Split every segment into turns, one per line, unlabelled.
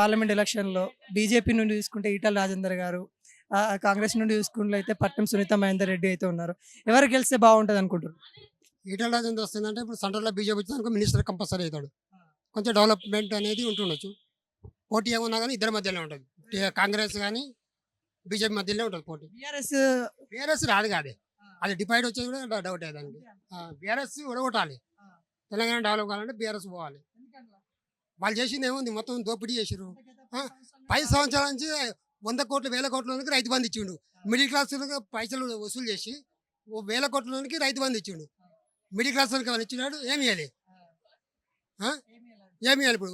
Parliament ఎలక్షన్‌లో BJP నుండి చూసుకుంటే ఈటల రాజేందర్ గారు, కాంగ్రెస్ నుండి చూసుకున్నట్లయితే పట్నం సునీత మహేందర్ రెడ్డి అయితే ఉన్నారు. ఎవరు గెలిస్తే బాగుంటదనుకుంటుర్రు?
ఈటల రాజేందర్ వస్తుందంటే ఇప్పుడు సెంట్రల్‌లో బీజేపీ వచ్చిందనుకో మినిస్టర్ కంపల్సరీ అవుతాడు. కొంచెం డెవలప్‌మెంట్ అనేది ఉంటుండొచ్చు. పోటీ ఏమున్నా గానీ ఇద్దరి మధ్యలోనే ఉంటది. కాంగ్రెస్ గానీ, బీజేపీ మధ్యలోనే ఉంటది పోటీ.
బీఆర్ఎస్
బీఆర్ఎస్ రాదు కాదే. అది డివైడ్ వచ్చేది కూడా డౌటే దానికి. బీఆర్ఎస్ ఓడగొట్టాలి. తెలంగాణ డెవలప్ కావాలంటే బీఆర్ఎస్ పోవాలి. వాళ్ళు చేసింది ఏముంది మొత్తం దోపిడీ చేసిర్రు. 10 సంవత్సరాల నుంచి 100 కోట్లు, వేల కోట్లకి రైతు బంధు ఇచ్చిండు. మిడిల్ క్లాస్ పైసలు వసూలు చేసి వేల కోట్లకి రైతు బంధు ఇచ్చిండు. మిడిల్ క్లాస్ వాళ్ళకి ఏమైనా ఇచ్చినాడు? ఏమి ఇవ్వాలి? ఏమి ఇవ్వాలి? ఇప్పుడు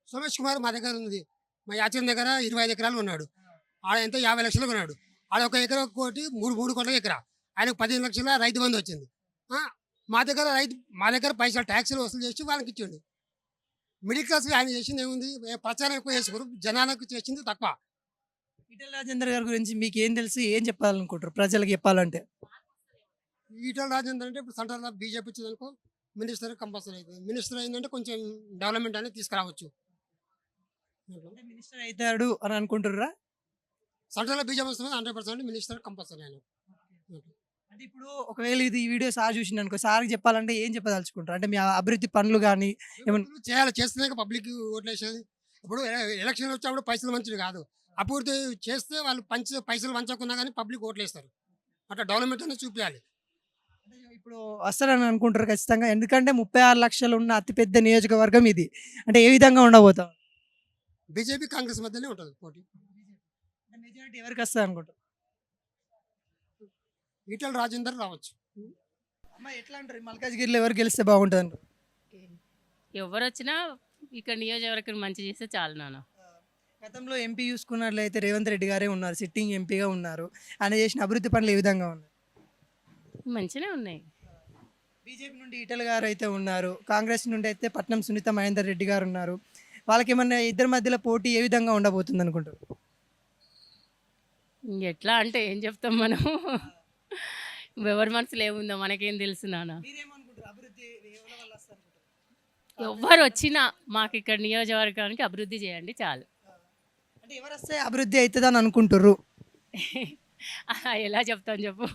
సోమేష్ కుమార్ మా దగ్గర ఉంది. మా యాచన్ దగ్గర 25 ఎకరాలు ఉన్నాడు. ఆడ ఎంత 50 లక్షలు కొన్నాడు. ఆడ ఒక ఎకరా కోటి 3 కోట్ల ఎకరా. ఆయనకు 15 లక్షల రైతు బంధు వచ్చింది. మా దగ్గర పైసలు ట్యాక్సులు వసూలు చేసి వాళ్ళకి ఇచ్చిండు. మిడిల్ క్లాస్కి ఆయన చేసింది ఏముంది? ప్రచారం ఎక్కువ చేసుకోరు, జనాలకు చేసింది తక్కువ.
ఈటల రాజేందర్ గారి గురించి మీకు ఏం తెలుసు? ఏం చెప్పాలనుకుంటారు ప్రజలకు చెప్పాలంటే?
ఈటల రాజేందర్ అంటే ఇప్పుడు సెంట్రల్లో బీజేపీ వచ్చిందనుకో మినిస్టర్ కంపల్సరీ అవుతుంది. మినిస్టర్ అయిందంటే కొంచెం డెవలప్మెంట్ అనేది తీసుకురావచ్చు.
అంటే మినిస్టర్ అవుతాడు అని అనుకుంటుర్రా?
సెంట్రల్లో బీజేపీ వస్తుంది 100% మినిస్టర్ కంపల్సరీ ఆయన.
అంటే ఇప్పుడు ఒకవేళ ఇది ఈ వీడియో సార్ చూసిండు అనుకో, సార్కి చెప్పాలంటే ఏం చెప్పదలుచుకుంటారు? అంటే మీ అభివృద్ధి పనులు కానీ ఏమన్నా
చేయాలి, చేస్తేనే పబ్లిక్ ఓట్లేసేది. ఇప్పుడు ఎలక్షన్ వచ్చినప్పుడు పైసలు మంచిది కాదు. అభివృద్ధి చేస్తే వాళ్ళు పైసలు పంచకున్నా కానీ పబ్లిక్ ఓట్లేస్తారు. అట్లా డెవలప్మెంట్ అనేది చూపించాలి.
ఇప్పుడు వస్తారని అనుకుంటారు ఖచ్చితంగా. ఎందుకంటే 36 లక్షలు ఉన్న అతిపెద్ద నియోజకవర్గం ఇది. అంటే ఏ విధంగా ఉండబోతాం?
బీజేపీ కాంగ్రెస్ మధ్యనే ఉంటుంది పోటీ.
మెజారిటీ ఎవరికి వస్తుంది అనుకుంటారు?
ఈటల రాజేందర్ రావచ్చు.
అమ్మ ఎట్లా అంటారు? మల్కాజ్గిరిలో ఎవరు గెలిస్తే బాగుంటుంది అంటారు?
ఎవరు వచ్చినా ఇక్కడ నియోజకవర్గం మంచి చేస్తే చాలు నాన్న.
గతంలో ఎంపీ చూసుకున్నట్లయితే రేవంత్ రెడ్డి గారే ఉన్నారు, సిట్టింగ్ ఎంపీగా ఉన్నారు. ఆయన చేసిన అభివృద్ధి పనులు ఏ విధంగా ఉన్నాయి?
మంచిగానే ఉన్నాయి.
బీజేపీ నుండి ఈటల గారు అయితే ఉన్నారు, కాంగ్రెస్ నుండి అయితే పట్నం సునీత మహేందర్ రెడ్డి గారు ఉన్నారు. వాళ్ళకి ఏమన్నా ఇద్దరి మధ్యలో పోటీ ఏ విధంగా ఉండబోతుంది అనుకుంటారు?
ఎట్లా అంటే ఏం చెప్తాం మనం? ఎవరి మనసులో ఏముందో మనకేం తెలుసు నాన్న. ఎవరు వచ్చినా మాకు ఇక్కడ నియోజకవర్గానికి అభివృద్ధి చేయండి చాలు.
అంటే ఎవరు వస్తే అభివృద్ధి అవుతుందని అనుకుంటారు?
అలా ఎలా చెప్తాను చెప్పు.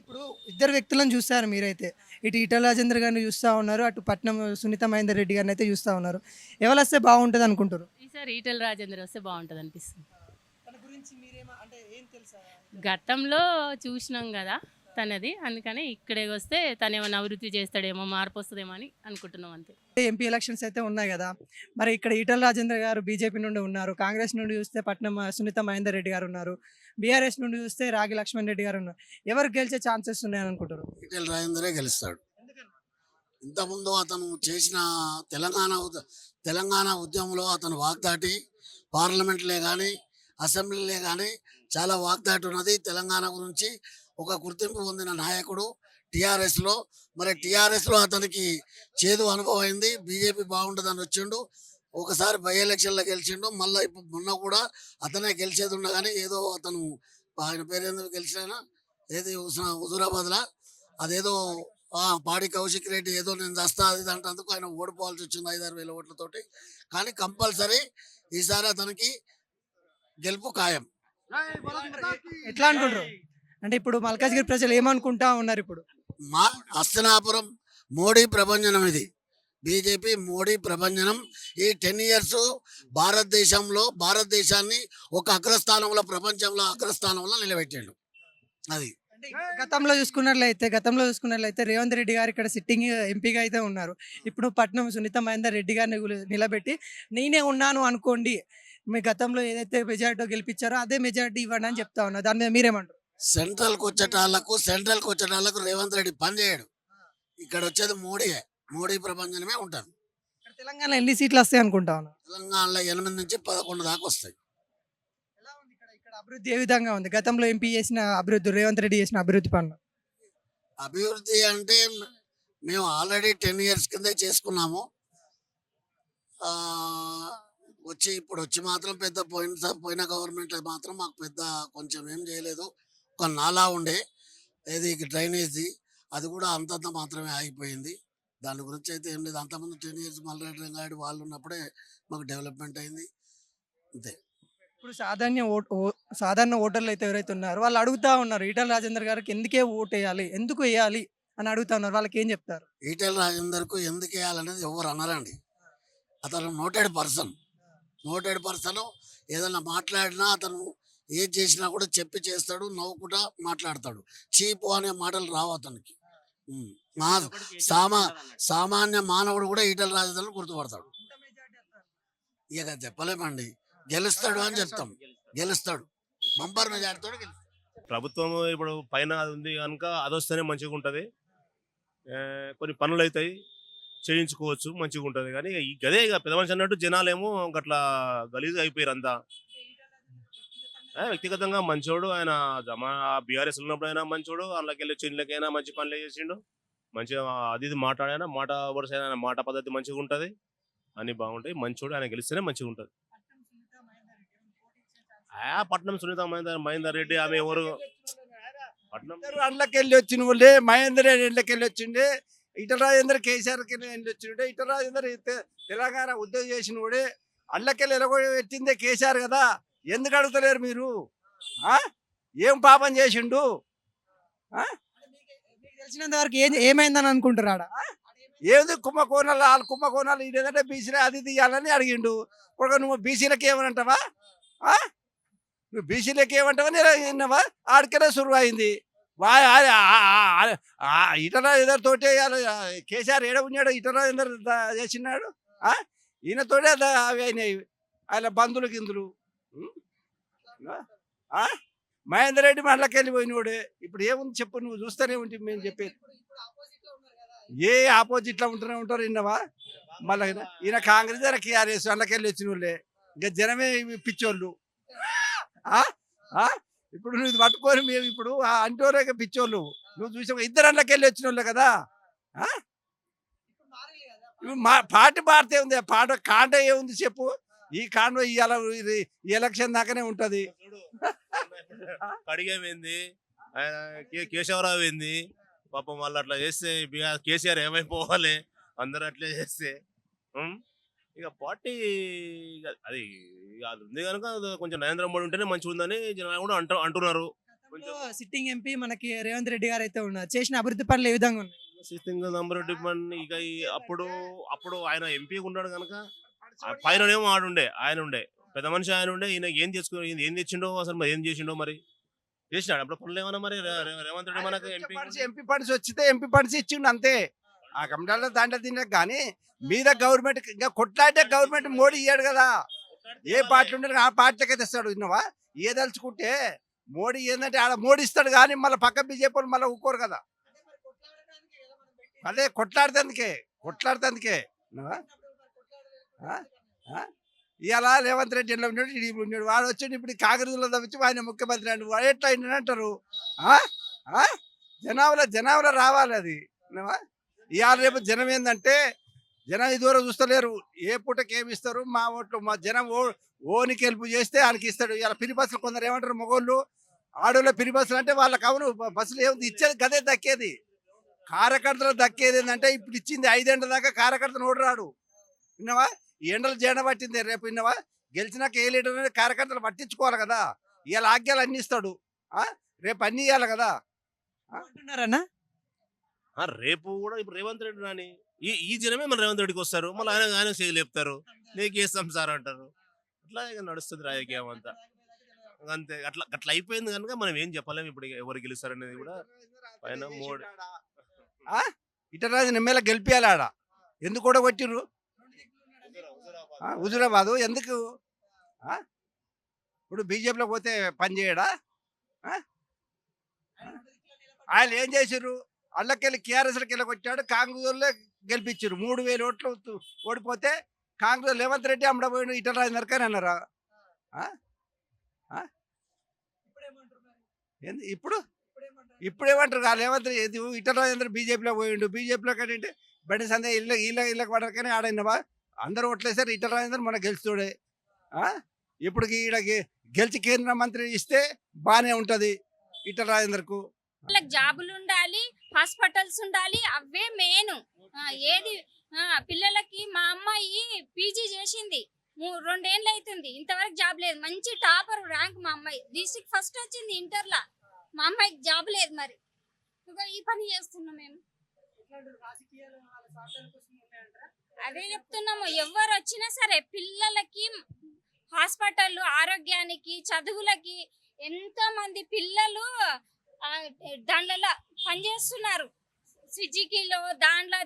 ఇప్పుడు ఇద్దరు వ్యక్తులను చూస్తారు మీరైతే. ఇటు ఈటల రాజేందర్ గారిని చూస్తూ ఉన్నారు, అటు పట్నం సునీత మహేందర్ రెడ్డి గారిని అయితే చూస్తూ ఉన్నారు. ఎవరు వస్తే బాగుంటుంది అనుకుంటారు?
ఈసారి ఈటల రాజేందర్ వస్తే బాగుంటుంది అనిపిస్తుంది.
తన గురించి అంటే ఏం తెలుసా?
గతంలో చూసినాం కదా తనది, అందుకని ఇక్కడే వస్తే తను ఏమైనా అభివృద్ధి చేస్తాడేమో, మార్పు వస్తుందేమో అని అనుకుంటున్నాం అంతే.
ఎంపీ ఎలక్షన్స్ అయితే ఉన్నాయి కదా, మరి ఇక్కడ ఈటల రాజేందర్ గారు బీజేపీ నుండి ఉన్నారు, కాంగ్రెస్ నుండి చూస్తే పట్నం సునీత మహేందర్ రెడ్డి గారు ఉన్నారు, బీఆర్ఎస్ నుండి చూస్తే రాగి లక్ష్మణ్ రెడ్డి గారు ఉన్నారు. ఎవరు గెలిచే ఛాన్సెస్ ఉన్నాయని అనుకుంటారు?
ఈటెల రాజేందరే గెలుస్తాడు. ఇంతకుముందు అతను చేసిన తెలంగాణ ఉద్యమంలో అతను వాగ్దాటి పార్లమెంట్లే కానీ అసెంబ్లీలే కానీ చాలా వాగ్దాటి ఉన్నది. తెలంగాణ గురించి ఒక గుర్తింపు పొందిన నాయకుడు టీఆర్ఎస్లో. మరి టీఆర్ఎస్లో అతనికి చేదు అనుభవం అయింది. బీజేపీ బాగుంటుందని వచ్చిండు, ఒకసారి బై ఎలక్షన్లో గెలిచిండు. మళ్ళీ ఇప్పుడు మొన్న కూడా అతనే గెలిచేది ఉన్నా కానీ ఏదో అతను ఆయన పేరు ఎందుకు గెలిచినా ఏది హుజూరాబాద్లో అదేదో పాడి కౌశిక్ రెడ్డి ఏదో నేను చేస్తా అది అంటేందుకు ఆయన ఓడిపోవాల్సి వచ్చింది 5-6 వేల ఓట్లతోటి. కానీ కంపల్సరీ ఈసారి అతనికి గెలుపు ఖాయం.
ఎట్లా అనుకుంటారు? అంటే ఇప్పుడు మల్కాజ్గిరి ప్రజలు ఏమనుకుంటా ఉన్నారు? ఇప్పుడు
మా హస్తనాపురం మోడీ ప్రభంజనం, ఇది బీజేపీ మోడీ ప్రభంజనం. ఈ 10 years భారతదేశాన్ని ఒక అగ్రస్థానంలో, ప్రపంచంలో అగ్రస్థానంలో నిలబెట్టాడు. అది
గతంలో చూసుకున్నట్లయితే రేవంత్ రెడ్డి గారు ఇక్కడ సిట్టింగ్ ఎంపీగా అయితే ఉన్నారు. ఇప్పుడు పట్నం సునీత మహేందర్ రెడ్డి గారిని నిలబెట్టి నేనే ఉన్నాను అనుకోండి, మీ గతంలో ఏదైతే మెజారిటీ గెలిపించారో అదే మెజారిటీ ఇవ్వండి అని చెప్తా ఉన్నారు. దాని మీద మీరేమంటారు?
సెంట్రల్కి వచ్చేటాళ్ళకు రేవంత్ రెడ్డి పని చేయడు. ఇక్కడ వచ్చేది మోడీ ప్రభంజనమే ఉంటుంది.
తెలంగాణ ఎన్ని సీట్లు వస్తాయి అనుకుంటా ఉన్నారు?
తెలంగాణలో 8 నుంచి 11 దాకా వస్తాయి.
ఇక్కడ అభివృద్ధి ఏ విధంగా ఉంది? గతంలో ఎంపీ చేసిన అభివృద్ధి, రేవంత్ రెడ్డి చేసిన అభివృద్ధి పనులు.
అభివృద్ధి అంటే మేము ఆల్రెడీ 10 years కిందే చేసుకున్నాము. ఇప్పుడు వచ్చి మాత్రం పెద్ద పోయిన గవర్నమెంట్ మాత్రం మాకు పెద్ద కొంచెం ఏం చేయలేదు. ఒక నాలా ఉండే ఏది డ్రైనేజ్ది, అది కూడా అంతంత మాత్రమే ఆగిపోయింది. దాని గురించి అయితే ఏం లేదు. అంతకుముందు 10 ఇయర్స్ మల్లారెడ్డి రంగారెడ్డి వాళ్ళు ఉన్నప్పుడే మాకు డెవలప్మెంట్ అయింది అంతే.
ఇప్పుడు సాధారణ ఓటర్లు అయితే ఎవరైతే ఉన్నారో వాళ్ళు అడుగుతా ఉన్నారు ఈటల రాజేందర్ గారికి ఎందుకే ఓటు వేయాలి, ఎందుకు వేయాలి అని అడుగుతా ఉన్నారు. వాళ్ళకి ఏం చెప్తారు?
ఈటెల రాజేందర్కు ఎందుకు వేయాలనేది ఎవరు అనరండి. అతను నోటెడ్ పర్సన్. ఏదైనా మాట్లాడినా అతను ఏది చేసినా కూడా చెప్పి చేస్తాడు, నవ్వుకుంటా మాట్లాడతాడు. చీపు అనే మాటలు రావు అతనికి. మా సామాన్య మానవుడు కూడా ఈటల రాజేందర్ను గుర్తుపడతాడు. ఇక చెప్పలేమండి, గెలుస్తాడు అని చెప్తాం. గెలుస్తాడు, బంపర్ మెజార్టీతో గెలుస్తాడు.
ప్రభుత్వం ఇప్పుడు పైన అది ఉంది కనుక అది వస్తేనే మంచిగా ఉంటుంది. కొన్ని పనులు అవుతాయి, చేయించుకోవచ్చు, మంచిగా ఉంటుంది. కానీ ఈ గదే ఇక పెద్ద మనిషి అన్నట్టు జనాలేమో అట్లా గలీజ్ అయిపోయారు అంతా. వ్యక్తిగతంగా మంచోడు ఆయన. బీఆర్ఎస్ ఉన్నప్పుడు అయినా మంచోడు, అందులోకి వెళ్ళి చిన్నకైనా మంచి పనులు చేసిండు. మంచిగా అది ఇది మాట్లాడైనా మాట వరుస అయినా మాట పద్ధతి మంచిగా ఉంటుంది, అన్ని బాగుంటాయి. మంచోడు, ఆయన గెలిస్తేనే మంచిగా ఉంటుంది. పట్నం సునీత మహేందర్ రెడ్డి ఆమె ఎవరు? పట్నం
అండ్లకెళ్ళి వచ్చిన వాళ్ళే మహేందర్ రెడ్డి ఇండ్లకెళ్ళి వచ్చిండే. ఈటల రాజేందర్ కేసీఆర్ వెళ్ళి వచ్చిండే. ఈటల రాజేందర్ తెలంగాణ ఉద్యోగం చేసిన వాడే. అండ్లకెళ్ళి ఎలగొట్టిందే కేసీఆర్ కదా. ఎందుకు అడుగుతలేరు మీరు? ఏం పాపం చేసిండు?
మీకు తెలిసినంత వరకు ఏమైందని అనుకుంటారు ఆడ?
ఏది కుంభకోణాలు, వాళ్ళ కుంభకోణాలు ఇదేదంటే బీసీలో అది తీయాలని అడిగిండు. ఇప్పుడు నువ్వు బీసీలకు ఏమనంటావా? నువ్వు బీసీలకు ఏమంటావా? నేను విన్నావా? ఆడికనే సురువు అయింది. ఈటల రాజేందర్ తోటే కేసీఆర్ ఏడ ఉన్నాడు, ఈటల రాజేందర్ చేసినాడు. ఈయనతోటే అవి అయినాయి ఆయన బంధువులు గిందులు. మహేందర్ రెడ్డి మండలకి వెళ్ళిపోయినోడే. ఇప్పుడు ఏముంది చెప్పు, నువ్వు చూస్తూనే ఉంటే మేము చెప్పేది. ఏ ఆపోజిట్లో ఉంటూనే ఉంటారు విన్నావా? మళ్ళీ ఈయన కాంగ్రెస్ టీఆర్ఎస్ అందులోకెళ్ళి వచ్చిన వాళ్ళే. ఇంకా జనమే పిచ్చోళ్ళు. ఇప్పుడు నువ్వు పట్టుకొని మేము ఇప్పుడు అంటోరే పిచ్చోళ్ళు. నువ్వు చూసావు, ఇద్దరు అందులోకెళ్ళి వచ్చిన వాళ్ళే కదా. పార్టీ మారితే ఉంది, కాండ ఏముంది చెప్పు? ఈ కాండ ఇవాళ ఈ ఎలక్షన్ దాకానే ఉంటది.
కడిగేమైంది, కేశవరావు ఏంది పాపం. వాళ్ళు అట్లా చేస్తే కేసీఆర్ ఏమైపోవాలి? అందరూ అట్లే చేస్తే ఇక పార్టీ అది ఉంది కనుక కొంచెం నరేంద్ర మోడీ ఉంటేనే మంచిగా ఉందని జనాలు కూడా అంటున్నారు.
సిట్టింగ్ ఎంపీ మనకి రేవంత్ రెడ్డి గారు అయితే ఉన్నారు, చేసిన అభివృద్ధి పనులు ఏ విధంగా ఉన్నాయి?
ఇక అప్పుడు ఆయన ఎంపీ ఉన్నాడు కనుక పైననేమో ఆయన ఉండే పెద్ద మనిషి. ఆయన ఉండే, ఈయన ఏం తెచ్చిండో అసలు, మరి ఏం చేసిండో, మరి చేసినాడు అప్పుడు పనులు ఏమన్నా? మరి రేవంత్ రెడ్డి మనకు
ఎంపీ ఫండ్స్ వచ్చితే ఎంపీ ఫండ్స్ ఇచ్చిండు అంతే. ఆ కమిటీలో దాంట్లో తినక కానీ మీద గవర్నమెంట్ ఇంకా కొట్లాడే గవర్నమెంట్ మోడీ ఇయ్యాడు కదా. ఏ పార్టీ ఉంటే ఆ పార్టీకే తెస్తాడు. విన్నావా? ఏదలుచుకుంటే మోడీ ఏంటంటే ఆడ మోడీ ఇస్తాడు కానీ మళ్ళీ పక్క బీజేపీ మళ్ళీ ఊరుకోరు కదా. అదే కొట్లాడితే ఇలా రేవంత్ రెడ్డి ఎట్లా ఉన్నాడు, వాడు వచ్చి ఇప్పుడు కాంగ్రెస్లో తప్పించి ఆయన ముఖ్యమంత్రి అండి. వాడు ఎట్లా అయిందని అంటారు. జనాభాలో రావాలి అది. ఇవాళ రేపు జనం ఏంటంటే జనం ఇదివరకు చూస్తలేరు. ఏ పూటకి ఏమి ఇస్తారు? మా ఓట్లు మా జనం ఓనికి హెల్ప్ చేస్తే ఆయనకి ఇస్తాడు. ఇలా పిరి బస్సులు కొందరు ఏమంటారు, మగోళ్ళు ఆడోళ్ళు పిరి బస్సులు అంటే వాళ్ళకి అవును బస్సులు ఏముంది ఇచ్చేది గదే దక్కేది. కార్యకర్తలు దక్కేది ఏంటంటే ఇప్పుడు ఇచ్చింది 5 ఏళ్ళ దాకా కార్యకర్తను ఓడరాడు. విన్నావా? ఈ ఎండలు జేడ పట్టింది. రేపు విన్నావా? గెలిచినాక ఏ లీడర్ అనేది కార్యకర్తలు పట్టించుకోవాలి కదా. ఇవాళ ఆజ్ఞలు అన్ని ఇస్తాడు, రేపు అన్ని ఇవ్వాలి కదా.
అంటున్నారన్నా
రేపు కూడా ఇప్పుడు రేవంత్ రెడ్డి రాని ఈ జనమే మన రేవంత్ రెడ్డికి వస్తారు, మళ్ళీ ఆయన చేయలేపుతారు, నీకు వేస్తాం సార్ అంటారు. అట్లా ఇక నడుస్తుంది రాజకీయం అంతా. అంతే, అట్లా అయిపోయింది కనుక మనం ఏం చెప్పలేము ఇప్పుడు ఎవరు గెలుస్తారనేది కూడా. పైన మోడీ
ఈటల రాజేందర్ ఎమ్మెల్యే గెలిపియాలి. ఆడ ఎందుకు కూడా కొట్టిర్రు? హుజూరాబాదు ఎందుకు? ఇప్పుడు బీజేపీలో పోతే పని చేయడా? ఆయన ఏం చేసిర్రు? అల్లకెళ్ళి కేఆర్ఎస్లకి వెళ్ళి కొట్టాడు, కాంగ్రెస్లో గెలిపించారు. 3000 ఓట్లు ఓడిపోతే కాంగ్రెస్ రేవంత్ రెడ్డి అమ్మడపోయిన ఈటల రాజేందర్ అని అన్నారా? ఇప్పుడేమంటారు? రేవంత్ రెడ్డి ఈటల రాజేందర్ బీజేపీలో పోయిండు. బీజేపీలో కంటే బండి సందే ఇళ్ళకి పడకనే ఆడైనవా? అందరూ ఓట్లేసారు, ఈటల రాజేందర్ మన గెలుస్తుడే. ఇప్పుడు ఈడ గెలిచి కేంద్ర మంత్రి ఇస్తే బాగానే ఉంటుంది ఈటల రాజేందర్కు.
వాళ్ళకి జాబులు ఉండాలి, హాస్పిటల్స్ ఉండాలి, అవే మెయిన్. ఏది పిల్లలకి మా అమ్మాయి పీజీ చేసింది, 2 ఏళ్ళు అవుతుంది, ఇంతవరకు జాబ్ లేదు. మంచి టాపర్ ర్యాంక్ మా అమ్మాయి, డిస్ట్రిక్ట్ ఫస్ట్ వచ్చింది ఇంటర్లా. మా అమ్మాయికి జాబ్ లేదు. మరి ఇక ఈ పని చేస్తున్నాం మేము. అదే చెప్తున్నాము, ఎవరు వచ్చినా సరే పిల్లలకి హాస్పిటల్, ఆరోగ్యానికి, చదువులకి ఎంతో మంది పిల్లలు దాంట్లో పనిచేస్తున్నారు. స్విగ్గీలో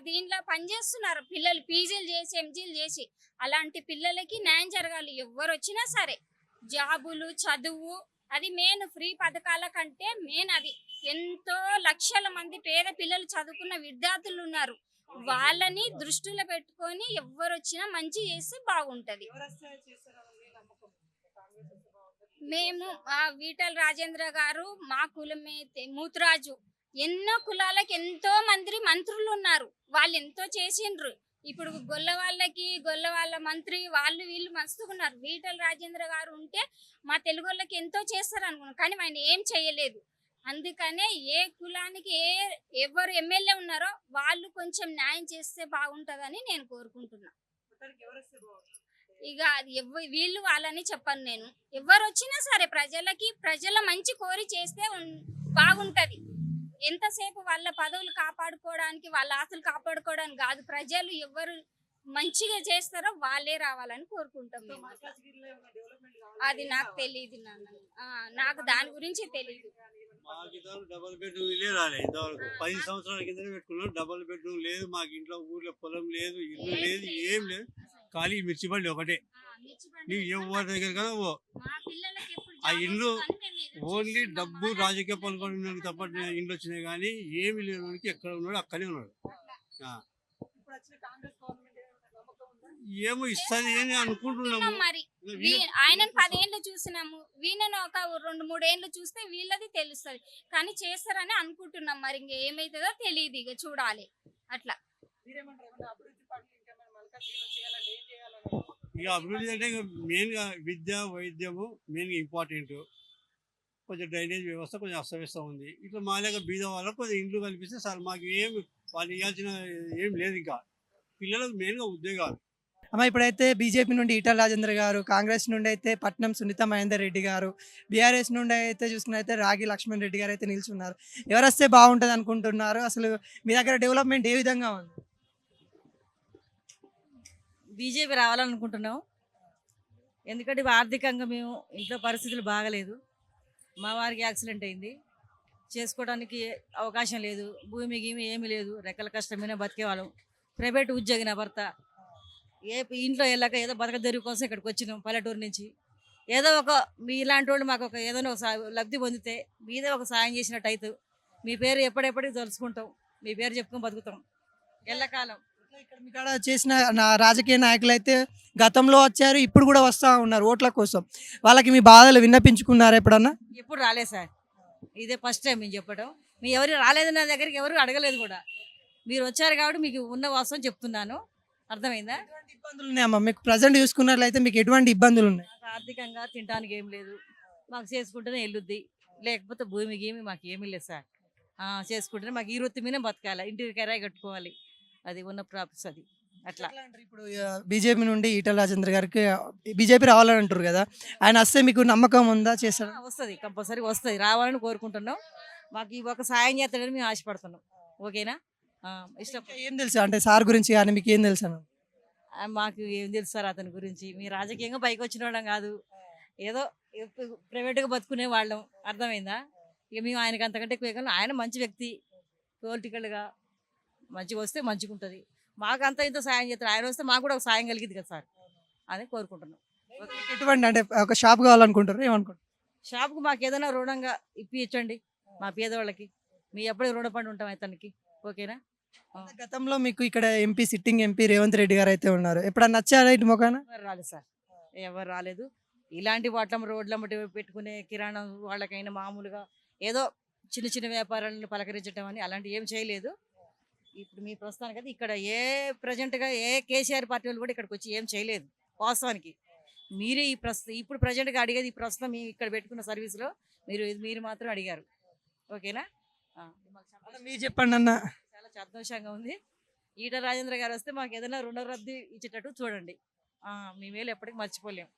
దీంట్లో పనిచేస్తున్నారు పిల్లలు, పీజీలు చేసి ఎంజీలు చేసి. అలాంటి పిల్లలకి న్యాయం జరగాలి. ఎవరు వచ్చినా సరే జాబులు, చదువు అది మెయిన్. ఫ్రీ పథకాల కంటే మెయిన్ అది. ఎంతో లక్షల మంది పేద పిల్లలు చదువుకున్న విద్యార్థులు ఉన్నారు. వాళ్ళని దృష్టిలో పెట్టుకొని ఎవరు వచ్చినా మంచి చేస్తే బాగుంటది. మేము ఈటల రాజేంద్ర గారు, మా కులమే మూతురాజు. ఎన్నో కులాలకు ఎంతో మంది మంత్రులు ఉన్నారు, వాళ్ళు ఎంతో చేసిండ్రు. ఇప్పుడు గొల్ల వాళ్ళ మంత్రి వాళ్ళు వీళ్ళు మస్తుకున్నారు. ఈటల రాజేంద్ర గారు ఉంటే మా తెలుగు వాళ్ళకి ఎంతో చేస్తారు అనుకున్నాం, కానీ ఆయన ఏం చేయలేదు. అందుకనే ఏ కులానికి ఎవరు ఎమ్మెల్యే ఉన్నారో వాళ్ళు కొంచెం న్యాయం చేస్తే బాగుంటుందని నేను కోరుకుంటున్నా. ఇక అది వీళ్ళు వాళ్ళని చెప్పను నేను. ఎవరు వచ్చినా సరే ప్రజల మంచి కోరి చేస్తే బాగుంటది. ఎంతసేపు వాళ్ళ పదవులు కాపాడుకోవడానికి, వాళ్ళ ఆస్తులు కాపాడుకోవడానికి కాదు, ప్రజలు ఎవరు మంచిగా చేస్తారో వాళ్ళే రావాలని కోరుకుంటాం మేము. అది నాకు తెలియదు నాన్న, నాకు దాని గురించి తెలియదు.
డబుల్ బెడ్రూమ్ ఇల్లే రాలేదు ఇంతవరకు. 10 సంవత్సరాల కింద పెట్టుకున్నాం. డబుల్ బెడ్రూమ్ లేదు మాకు. ఇంట్లో ఊర్లో పొలం లేదు, ఇల్లు లేదు, ఏం లేదు. ఖాళీ మిర్చి బండి ఒకటే. నువ్వు ఎవరి దగ్గర కదా ఆ ఇల్లు ఓన్లీ డబ్బు, రాజకీయ పాల్గొనడానికి తప్ప ఇండ్లు వచ్చినాయి, కానీ ఏమి లేనికి ఎక్కడ ఉన్నాడు అక్కడే ఉన్నాడు. ఏమో ఇస్తుంది అని అనుకుంటున్నాము.
మరి ఆయనను 10 ఏళ్ళు చూసినాము, వీళ్ళని ఒక 2-3 ఏళ్ళు చూస్తే వీళ్ళది తెలుస్తుంది, కానీ చేస్తారని అనుకుంటున్నాం. మరి ఇంక ఏమైతుందో తెలియదు, ఇక చూడాలి. అట్లా
ఇక అభివృద్ధి అంటే మెయిన్ గా విద్య, వైద్యము మెయిన్ ఇంపార్టెంట్. కొంచెం డ్రైనేజ్ వ్యవస్థ కొంచెం అస్తవ్యస్తం ఉంది. ఇట్లా మాలేక బీద వాళ్ళకు కొంచెం ఇండ్లు కల్పిస్తే సార్ మాకు ఏమి వాళ్ళు ఇవ్వాల్సిన ఏం లేదు. ఇంకా పిల్లలకు మెయిన్గా ఉద్యోగాలు.
అమ్మ, ఇప్పుడైతే బీజేపీ నుండి ఈటల రాజేంద్ర గారు, కాంగ్రెస్ నుండి అయితే పట్నం సునీత మహేందర్ రెడ్డి గారు, బీఆర్ఎస్ నుండి అయితే చూసుకున్నైతే రాగి లక్ష్మణ్ రెడ్డి గారు అయితే నిల్చున్నారు. ఎవరు వస్తే బాగుంటుంది అనుకుంటున్నారు? అసలు మీ దగ్గర డెవలప్మెంట్ ఏ విధంగా ఉంది?
బీజేపీ రావాలనుకుంటున్నాం. ఎందుకంటే ఆర్థికంగా మేము ఇంట్లో పరిస్థితులు బాగలేదు. మా వారికి యాక్సిడెంట్ అయింది, చేసుకోవడానికి అవకాశం లేదు, భూమి గీమి ఏమీ లేదు, రెక్కల కష్టమైన బతికేవాళ్ళం. ప్రైవేట్ ఉద్యోగి నా భర్త. ఇంట్లో వెళ్ళాక ఏదో బతకదెరువు కోసం ఇక్కడికి వచ్చినాం పల్లెటూరు నుంచి. ఏదో ఒక మీ ఇలాంటి వాళ్ళు మాకు ఒక ఏదైనా ఒక లబ్ధి పొందితే మీదే ఒక సాయం చేసినట్టు అయితే మీ పేరు ఎప్పటికీ తెలుసుకుంటాం, మీ పేరు చెప్పుకొని బతుకుతాం ఎల్లకాలం.
ఇక్కడ మీ కాడ చేసిన రాజకీయ నాయకులు అయితే గతంలో వచ్చారు, ఇప్పుడు కూడా వస్తూ ఉన్నారు ఓట్ల కోసం. వాళ్ళకి మీ బాధలు విన్నపించుకున్నారా ఎప్పుడన్నా?
ఎప్పుడు రాలేదు సార్, ఇదే ఫస్ట్ టైం మేము చెప్పడం. మీ ఎవరు రాలేదు, నా దగ్గరికి ఎవరు అడగలేదు కూడా. మీరు వచ్చారు కాబట్టి మీకు ఉన్న వాస్తవం చెప్తున్నాను, అర్థమైందా?
ఎటువంటి ఇబ్బందులు ఉన్నాయమ్మా మీకు? ప్రజెంట్ చూసుకున్నట్లయితే మీకు ఎటువంటి ఇబ్బందులు ఉన్నాయి?
ఆర్థికంగా తినడానికి ఏం లేదు, మాకు చేసుకుంటేనే వెళ్ళుద్ది, లేకపోతే భూమి గీమి మాకు ఏమీ లేదు సార్. చేసుకుంటేనే మాకు ఈ వృత్తి మీద బతకాలి, ఇంటికి కిరాయి కట్టుకోవాలి, అది ఉన్న ప్రాఫిట్స్ అది. అట్లా
ఇప్పుడు బీజేపీ నుండి ఈటల రాజేంద్ర గారికి బీజేపీ రావాలని అంటారు కదా, ఆయన వస్తే మీకు నమ్మకం ఉందా? చేస్తారు?
వస్తుంది, కంపల్సరీ వస్తుంది, రావాలని కోరుకుంటున్నాం. మాకు ఈ ఒక సాయం చేస్తాడని మేము ఆశపడుతున్నాం. ఓకేనా? ఇష్టం.
ఏం తెలుసు అంటే సార్ గురించి కానీ మీకు ఏం తెలుసు?
మాకు ఏం తెలుసు సార్ అతని గురించి. మీ రాజకీయంగా పైకి వచ్చిన వాళ్ళం కాదు, ఏదో ప్రైవేట్గా బతుకునే వాళ్ళం, అర్థమైందా? ఇక మేము ఆయనకి అంతకంటే ఎక్కువ. ఆయన మంచి వ్యక్తి, పొలిటికల్గా మంచిగా వస్తే మంచిగా ఉంటుంది. మాకు అంత ఇంత సాయం చేస్తారు, ఆయన వస్తే మాకు కూడా ఒక సాయం కలిగింది కదా సార్, అని కోరుకుంటున్నాం.
ఎటువంటి అంటే ఒక షాప్ కావాలనుకుంటారు, ఏమనుకుంటారు?
షాప్కి మాకు ఏదైనా రుణంగా ఇప్పించండి మా పేదవాళ్ళకి, మీ ఎప్పటికి రుణపడి ఉంటాం అతనికి. ఓకేనా?
గతంలో మీకు ఇక్కడ సిట్టింగ్ ఎంపీ రేవంత్ రెడ్డి గారు అయితే ఉన్నారు, ఎప్పుడన్నా నచ్చారా ఇటు మొఖాన?
ఎవరు రాలేదు సార్, ఎవరు రాలేదు. ఇలాంటి వాట్ల రోడ్ల మట్టి పెట్టుకునే కిరాణా వాళ్ళకైనా మామూలుగా ఏదో చిన్న చిన్న వ్యాపారాలను పలకరించడం అని అలాంటివి ఏం చేయలేదు. ఇప్పుడు మీ ప్రస్తుతానికి అయితే ఇక్కడ ప్రజెంట్గా కేసీఆర్ పార్టీ వాళ్ళు కూడా ఇక్కడికి వచ్చి ఏం చేయలేదు వాస్తవానికి. మీరే ఇప్పుడు ప్రజెంట్గా అడిగేది, ఈ ప్రస్తుతం మీ ఇక్కడ పెట్టుకున్న సర్వీస్లో మీరు మాత్రం అడిగారు. ఓకేనా? ఇది మాకు సంతోషం.
మీరు చెప్పండి అన్న.
చాలా సంతోషంగా ఉంది. ఈటల రాజేంద్ర గారు వస్తే మాకు ఏదైనా రుణ రద్దు ఇచ్చేటట్టు చూడండి. మీ వేలు ఎప్పటికీ మర్చిపోలేం.